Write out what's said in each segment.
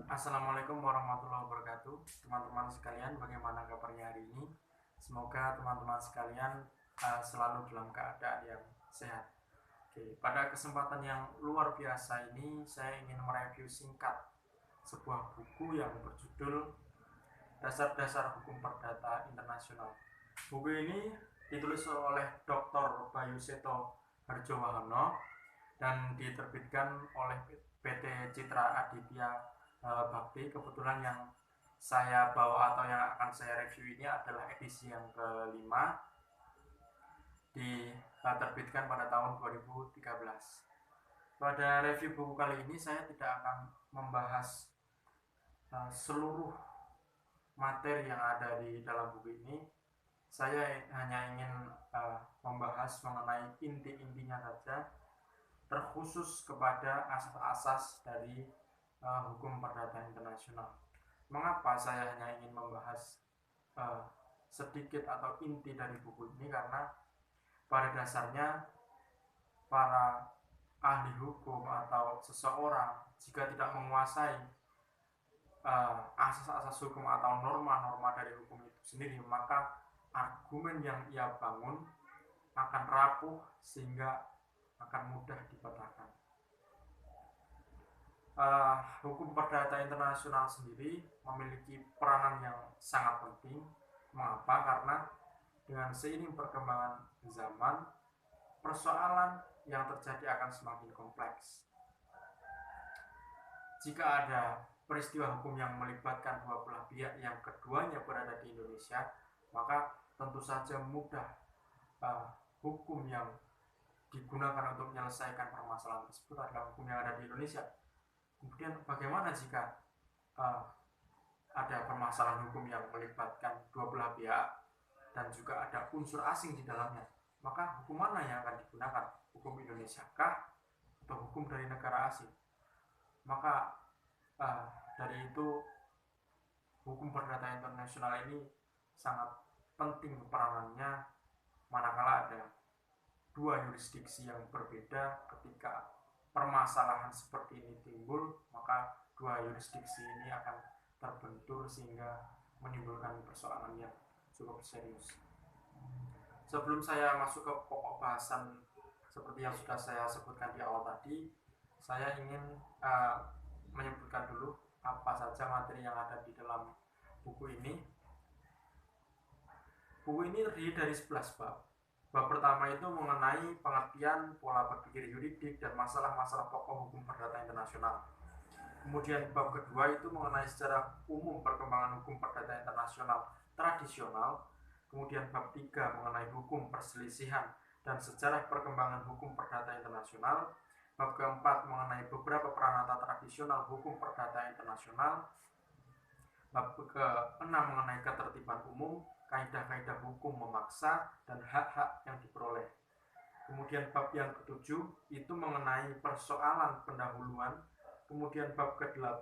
Assalamualaikum warahmatullahi wabarakatuh. Teman-teman sekalian, bagaimana kabarnya hari ini? Semoga teman-teman sekalian selalu dalam keadaan yang sehat. Oke, pada kesempatan yang luar biasa ini saya ingin mereview singkat sebuah buku yang berjudul Dasar-Dasar Hukum Perdata Internasional. Buku ini ditulis oleh Dr. Bayu Seto Harjowahono dan diterbitkan oleh PT Citra Aditya Bakti. Kebetulan yang saya bawa atau yang akan saya review ini adalah edisi yang kelima, diterbitkan pada tahun 2013. Pada review buku kali ini saya tidak akan membahas seluruh materi yang ada di dalam buku ini. Saya hanya ingin membahas mengenai inti-intinya saja, terkhusus kepada asas-asas dari hukum perdata internasional. Mengapa saya hanya ingin membahas sedikit atau inti dari buku ini? Karena pada dasarnya para ahli hukum atau seseorang jika tidak menguasai asas-asas hukum atau norma-norma dari hukum itu sendiri, maka argumen yang ia bangun akan rapuh sehingga akan mudah dipatahkan. Hukum perdata internasional sendiri memiliki peranan yang sangat penting. Mengapa? Karena dengan seiring perkembangan zaman, persoalan yang terjadi akan semakin kompleks. Jika ada peristiwa hukum yang melibatkan dua belah pihak yang keduanya berada di Indonesia, maka tentu saja mudah hukum yang digunakan untuk menyelesaikan permasalahan tersebut adalah hukum yang ada di Indonesia. Kemudian bagaimana jika ada permasalahan hukum yang melibatkan dua belah pihak dan juga ada unsur asing di dalamnya? Maka hukum mana yang akan digunakan? Hukum Indonesia kah atau hukum dari negara asing? Maka dari itu hukum perdata internasional ini sangat penting peranannya manakala ada dua yurisdiksi yang berbeda. Ketika permasalahan seperti ini timbul, maka dua yurisdiksi ini akan terbentur sehingga menimbulkan persoalan yang cukup serius. Sebelum saya masuk ke pokok bahasan seperti yang sudah saya sebutkan di awal tadi, saya ingin menyebutkan dulu apa saja materi yang ada di dalam buku ini. Buku ini terdiri dari 11 bab. Bab pertama itu mengenai pengertian pola berpikir yuridik dan masalah-masalah pokok hukum perdata internasional. Kemudian bab kedua itu mengenai secara umum perkembangan hukum perdata internasional tradisional. Kemudian bab 3 mengenai hukum perselisihan dan sejarah perkembangan hukum perdata internasional. Bab keempat mengenai beberapa peranata tradisional hukum perdata internasional. Bab ke-6 mengenai ketertiban umum, kaidah-kaidah hukum memaksa, dan hak-hak yang diperoleh. Kemudian bab yang ke-7 itu mengenai persoalan pendahuluan. Kemudian bab ke-8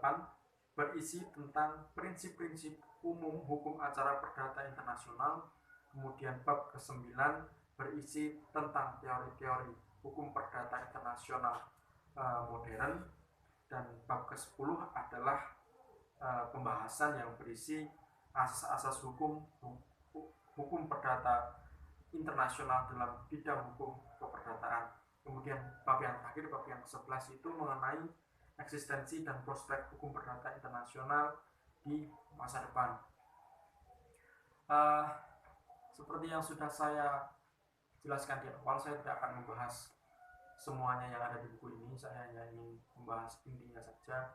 berisi tentang prinsip-prinsip umum hukum acara perdata internasional. Kemudian bab ke-9 berisi tentang teori-teori hukum perdata internasional modern. Dan bab ke-10 adalah pembahasan yang berisi asas-asas hukum perdata internasional dalam bidang hukum keperdataan. Kemudian bab yang terakhir, bab yang ke-11 itu mengenai eksistensi dan prospek hukum perdata internasional di masa depan. Seperti yang sudah saya jelaskan di awal, saya tidak akan membahas semuanya yang ada di buku ini. Saya hanya ingin membahas intinya saja,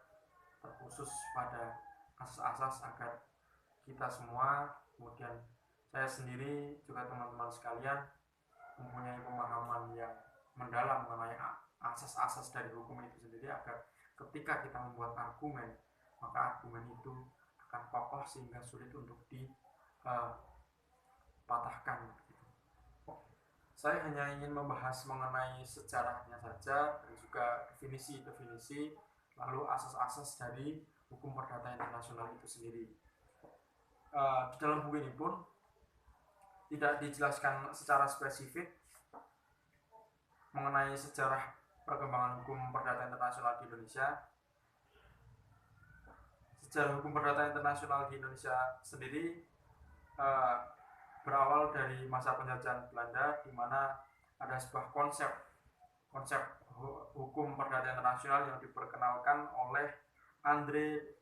terkhusus pada asas-asas agar kita semua, kemudian saya sendiri juga teman-teman sekalian mempunyai pemahaman yang mendalam mengenai asas-asas dari hukum itu sendiri, agar ketika kita membuat argumen, maka argumen itu akan kokoh sehingga sulit untuk dipatahkan. Saya hanya ingin membahas mengenai sejarahnya saja dan juga definisi-definisi, lalu asas-asas dari hukum perdata internasional itu sendiri. Di dalam buku ini pun tidak dijelaskan secara spesifik mengenai sejarah perkembangan hukum perdata internasional di Indonesia. sejarah hukum perdata internasional di Indonesia sendiri berawal dari masa penjajahan Belanda, di mana ada sebuah konsep hukum perdata internasional yang diperkenalkan oleh André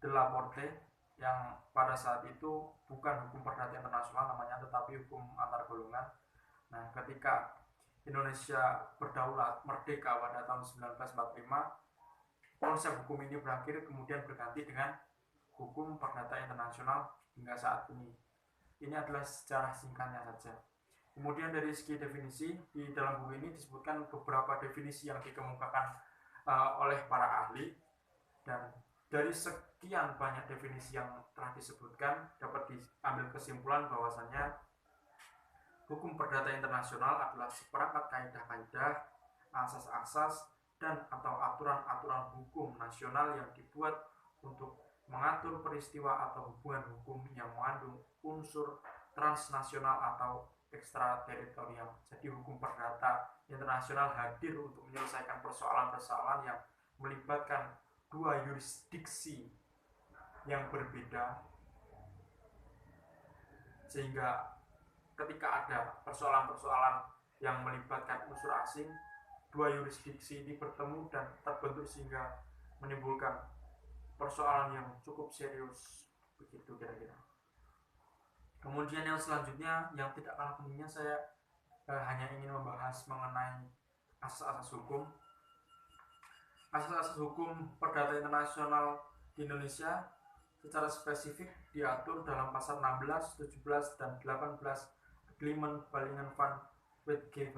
de la Porte, yang pada saat itu bukan hukum perdata internasional namanya, tetapi hukum antar golongan. Nah, ketika Indonesia berdaulat merdeka pada tahun 1945, konsep hukum ini berakhir, kemudian berganti dengan hukum perdata internasional hingga saat ini. Ini adalah sejarah singkatnya saja. Kemudian dari segi definisi, di dalam buku ini disebutkan beberapa definisi yang dikemukakan oleh para ahli, dan dari sekian banyak definisi yang telah disebutkan dapat diambil kesimpulan bahwasanya hukum perdata internasional adalah seperangkat kaidah-kaidah, asas-asas, dan atau aturan-aturan hukum nasional yang dibuat untuk mengatur peristiwa atau hubungan hukum yang mengandung unsur transnasional atau ekstrateritorial. Jadi hukum perdata internasional hadir untuk menyelesaikan persoalan-persoalan yang melibatkan dua yurisdiksi yang berbeda, sehingga ketika ada persoalan-persoalan yang melibatkan unsur asing, dua yurisdiksi ini bertemu dan terbentuk sehingga menimbulkan persoalan yang cukup serius, begitu kira-kira. Kemudian yang selanjutnya yang tidak kalah pentingnya, saya hanya ingin membahas mengenai asas-asas hukum. Asas-asas hukum perdata internasional di Indonesia secara spesifik diatur dalam pasal 16, 17, dan 18 Agreement Ballingen van Wetgeven,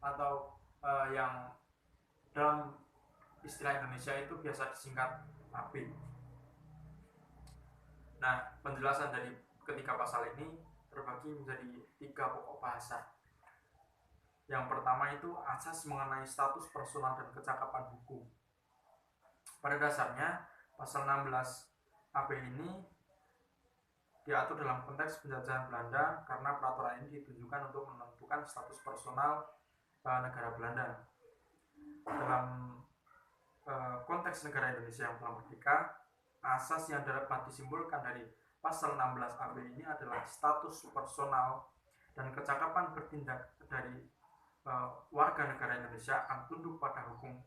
atau yang dalam istilah Indonesia itu biasa disingkat AB. Nah, penjelasan dari ketiga pasal ini terbagi menjadi 3 pokok bahasa. Yang pertama itu asas mengenai status personal dan kecakapan hukum. Pada dasarnya, pasal 16 AB ini diatur dalam konteks penjajahan Belanda karena peraturan ini ditujukan untuk menentukan status personal negara Belanda. Dalam konteks negara Indonesia yang telah merdeka, asas yang dapat disimpulkan dari pasal 16 AB ini adalah status personal dan kecakapan bertindak dari warga negara Indonesia akan tunduk pada hukum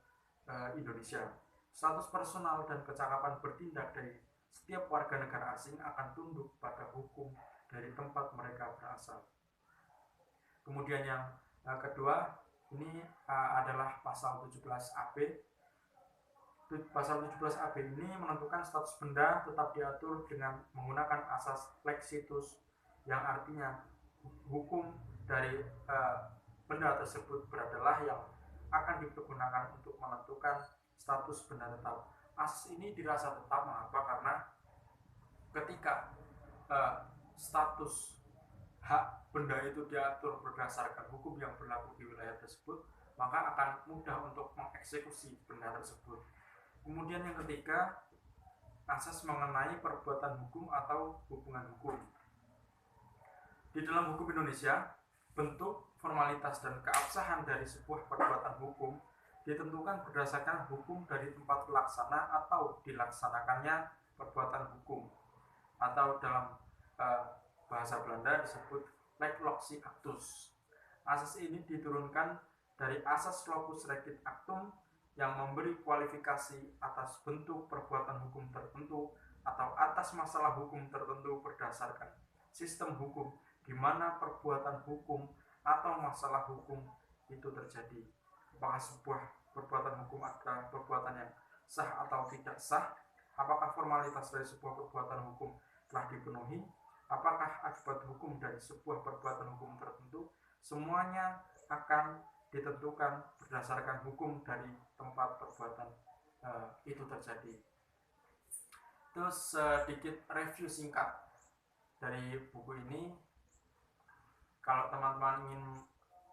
Indonesia. Status personal dan kecakapan bertindak dari setiap warga negara asing akan tunduk pada hukum dari tempat mereka berasal. Kemudian yang kedua, ini adalah pasal 17 AB. Pasal 17 AB ini menentukan status benda tetap diatur dengan menggunakan asas lexitus, yang artinya hukum dari benda tersebut beradalah yang akan dipergunakan untuk menentukan status benda tetap. Asas ini dirasa tetap, mengapa? Karena ketika status hak benda itu diatur berdasarkan hukum yang berlaku di wilayah tersebut, maka akan mudah untuk mengeksekusi benda tersebut. Kemudian yang ketiga, asas mengenai perbuatan hukum atau hubungan hukum. Di dalam hukum Indonesia, bentuk, formalitas, dan keabsahan dari sebuah perbuatan hukum ditentukan berdasarkan hukum dari tempat pelaksana atau dilaksanakannya perbuatan hukum, atau dalam bahasa Belanda disebut lex loci actus. Asas ini diturunkan dari asas locus recit actum yang memberi kualifikasi atas bentuk perbuatan hukum tertentu atau atas masalah hukum tertentu berdasarkan sistem hukum di mana perbuatan hukum atau masalah hukum itu terjadi. Apakah sebuah perbuatan hukum adalah perbuatan yang sah atau tidak sah? Apakah formalitas dari sebuah perbuatan hukum telah dipenuhi? Apakah akibat hukum dari sebuah perbuatan hukum tertentu? Semuanya akan ditentukan berdasarkan hukum dari tempat perbuatan itu terjadi. Terus sedikit review singkat dari buku ini. Kalau teman-teman ingin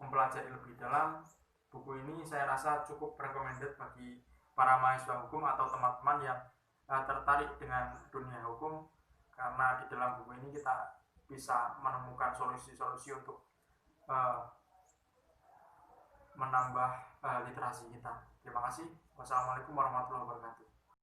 mempelajari lebih dalam, buku ini saya rasa cukup recommended bagi para mahasiswa hukum atau teman-teman yang tertarik dengan dunia hukum, karena di dalam buku ini kita bisa menemukan solusi-solusi untuk menambah literasi kita. Terima kasih. Wassalamualaikum warahmatullahi wabarakatuh.